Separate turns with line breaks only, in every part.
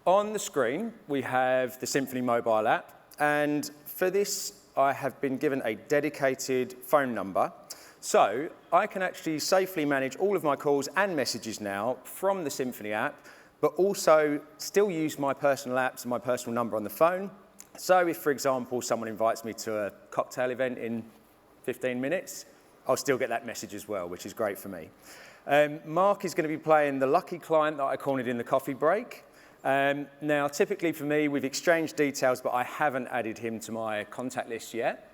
On the screen, we have the Symphony mobile app, and for this, I have been given a dedicated phone number. So I can actually safely manage all of my calls and messages now from the Symphony app, but also still use my personal apps and my personal number on the phone. So if, for example, someone invites me to a cocktail event in 15 minutes, I'll still get that message as well, which is great for me. Mark is going to be playing the lucky client that I cornered in the coffee break. Now, typically for me, we've exchanged details, but I haven't added him to my contact list yet.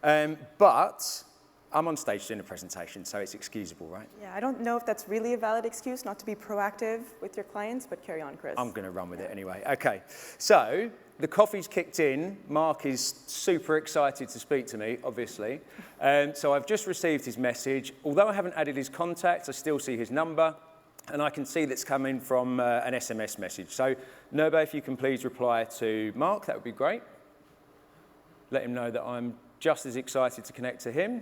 But I'm on stage doing a presentation, so it's excusable, right?
Yeah, I don't know if that's really a valid excuse not to be proactive with your clients, but carry on, Chris.
I'm going to run with it anyway. Okay, so the coffee's kicked in. Mark is super excited to speak to me, obviously. So I've just received his message. Although I haven't added his contacts, I still see his number, and I can see that's coming from an SMS message. So, Nurbe, if you can please reply to Mark, that would be great. Let him know that I'm just as excited to connect to him.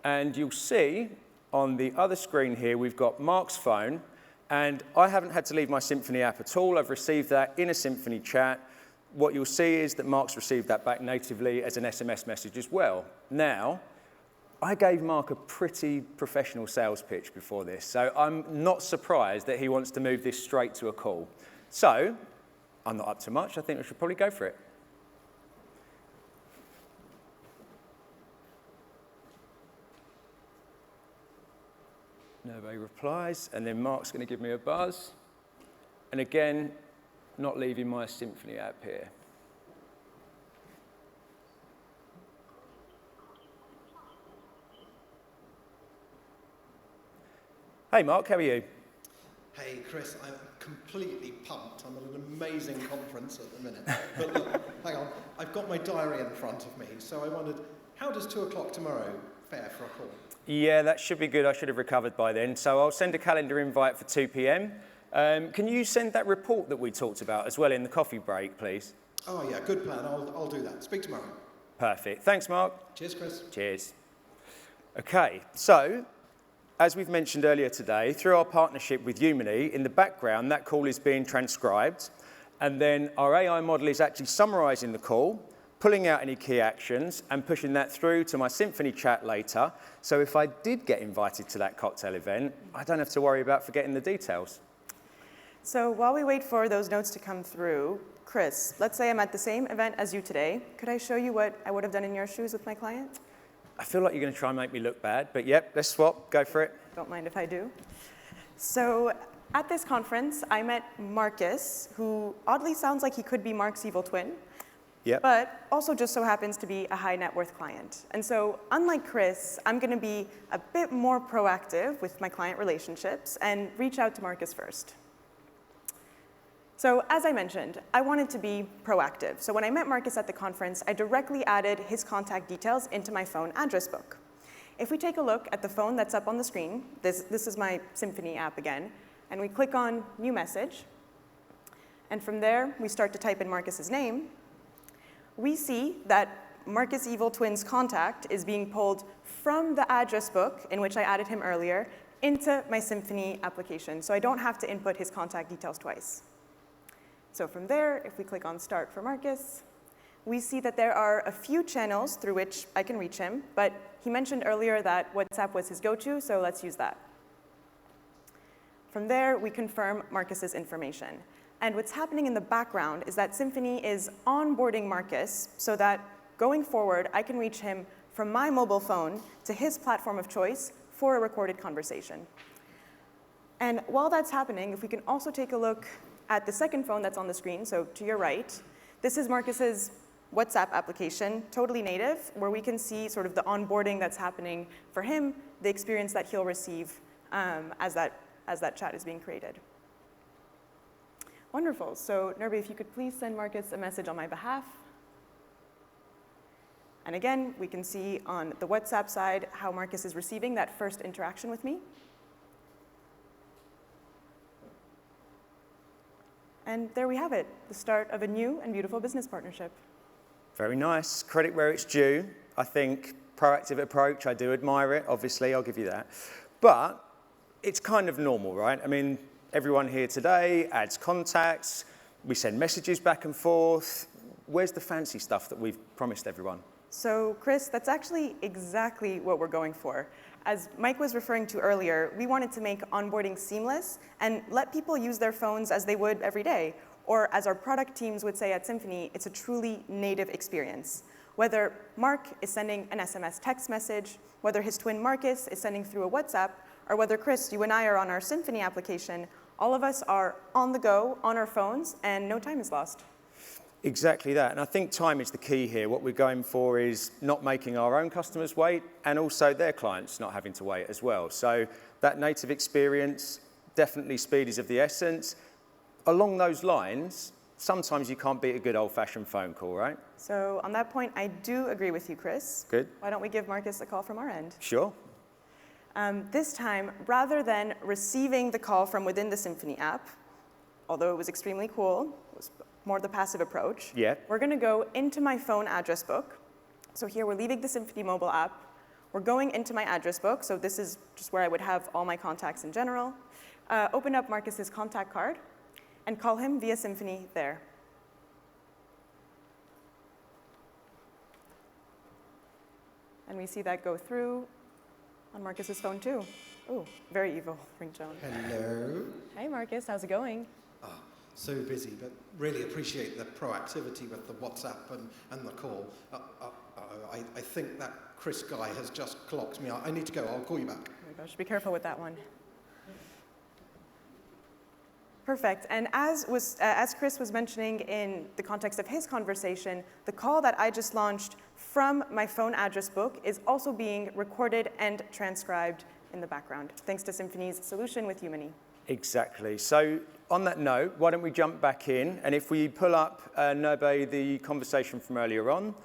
And you'll see on the other screen here, we've got Mark's phone, and I haven't had to leave my Symphony app at all. I've received that in a Symphony chat. What you'll see is that Mark's received that back natively as an SMS message as well. Now, I gave Mark a pretty professional sales pitch before this, so I'm not surprised that he wants to move this straight to a call. So, I'm not up to much. I think we should probably go for it. Nobody replies, and then Mark's going to give me a buzz. And again, not leaving my Symphony app here. Hey Mark, how are you?
Hey Chris, I'm completely pumped. I'm at an amazing conference at the minute. But look, hang on, I've got my diary in front of me, so I wondered, how does 2 o'clock tomorrow fare for a call?
Yeah, that should be good. I should have recovered by then. So I'll send a calendar invite for 2 p.m. Can you send that report that we talked about as well in the coffee break, please?
Oh yeah, good plan. I'll do that. Speak tomorrow.
Perfect. Thanks, Mark.
Cheers, Chris.
Cheers. Okay, so as we've mentioned earlier today, through our partnership with Umini, in the background, that call is being transcribed, and then our AI model is actually summarizing the call, pulling out any key actions, and pushing that through to my Symphony chat later. So if I did get invited to that cocktail event, I don't have to worry about forgetting the details.
So while we wait for those notes to come through, Chris, let's say I'm at the same event as you today. Could I show you what I would have done in your shoes with my client?
I feel like you're going to try and make me look bad, but yep, let's swap. Go for it.
Don't mind if I do. So at this conference, I met Marcus, who oddly sounds like he could be Mark's evil twin.
Yep.
But also just so happens to be a high net worth client. And so unlike Chris, I'm going to be a bit more proactive with my client relationships and reach out to Marcus first. So as I mentioned, I wanted to be proactive. So when I met Marcus at the conference, I directly added his contact details into my phone address book. If we take a look at the phone that's up on the screen, this is my Symphony app again, and we click on New Message, and from there, we start to type in Marcus's name, we see that Marcus Evil Twin's contact is being pulled from the address book in which I added him earlier into my Symphony application, so I don't have to input his contact details twice. So from there, if we click on Start for Marcus, we see that there are a few channels through which I can reach him, but he mentioned earlier that WhatsApp was his go-to, so let's use that. From there, we confirm Marcus's information. And what's happening in the background is that Symphony is onboarding Marcus so that going forward, I can reach him from my mobile phone to his platform of choice for a recorded conversation. And while that's happening, if we can also take a look at the second phone that's on the screen, so to your right, this is Marcus's WhatsApp application, totally native, where we can see sort of the onboarding that's happening for him, the experience that he'll receive as that chat is being created. Wonderful. So, Nurbe, if you could please send Marcus a message on my behalf. And again, we can see on the WhatsApp side how Marcus is receiving that first interaction with me. And there we have it, the start of a new and beautiful business partnership.
Very nice. Credit where it's due. I think proactive approach, I do admire it, obviously, I'll give you that. But it's kind of normal, right? I mean, everyone here today, adds contacts, we send messages back and forth. Where's the fancy stuff that we've promised everyone?
So Chris, that's actually exactly what we're going for. As Mike was referring to earlier, we wanted to make onboarding seamless and let people use their phones as they would every day. Or as our product teams would say at Symphony, it's a truly native experience. Whether Mark is sending an SMS text message, whether his twin Marcus is sending through a WhatsApp, or whether Chris, you and I are on our Symphony application, all of us are on the go, on our phones, and no time is lost.
Exactly that, and I think time is the key here. What we're going for is not making our own customers wait, and also their clients not having to wait as well. So that native experience, definitely speed is of the essence. Along those lines, sometimes you can't beat a good old-fashioned phone call, right?
So on that point, I do agree with you, Chris.
Good.
Why don't we give Marcus a call from our end?
Sure.
This time, rather than receiving the call from within the Symphony app, although it was extremely cool, it was more the passive approach.
Yeah.
We're going to go into my phone address book. So here we're leaving the Symphony mobile app. We're going into my address book. So this is just where I would have all my contacts in general. Open up Marcus's contact card and call him via Symphony there. And we see that go through on Marcus's phone too. Oh, very evil ringtone.
Hello.
Hey Marcus, how's it going?
So busy, but really appreciate the proactivity with the WhatsApp and the call. I think that Chris guy has just clocked me out. I need to go. I'll call you back.
Oh my gosh, be careful with that one. Perfect. And as Chris was mentioning in the context of his conversation, the call that I just launched from my phone address book is also being recorded and transcribed in the background, thanks to Symphony's solution with Humany.
Exactly. So on that note, why don't we jump back in, and if we pull up, Nobe, the conversation from earlier on,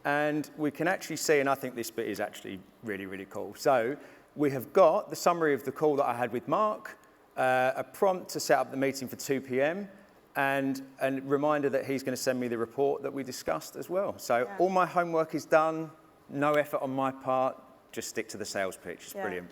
and we can actually see, and I think this bit is actually really, really cool. So we have got the summary of the call that I had with Mark, a prompt to set up the meeting for 2 p.m, and a reminder that he's going to send me the report that we discussed as well. So
yeah.
All my homework is done, no effort on my part, just stick to the sales pitch. It's brilliant.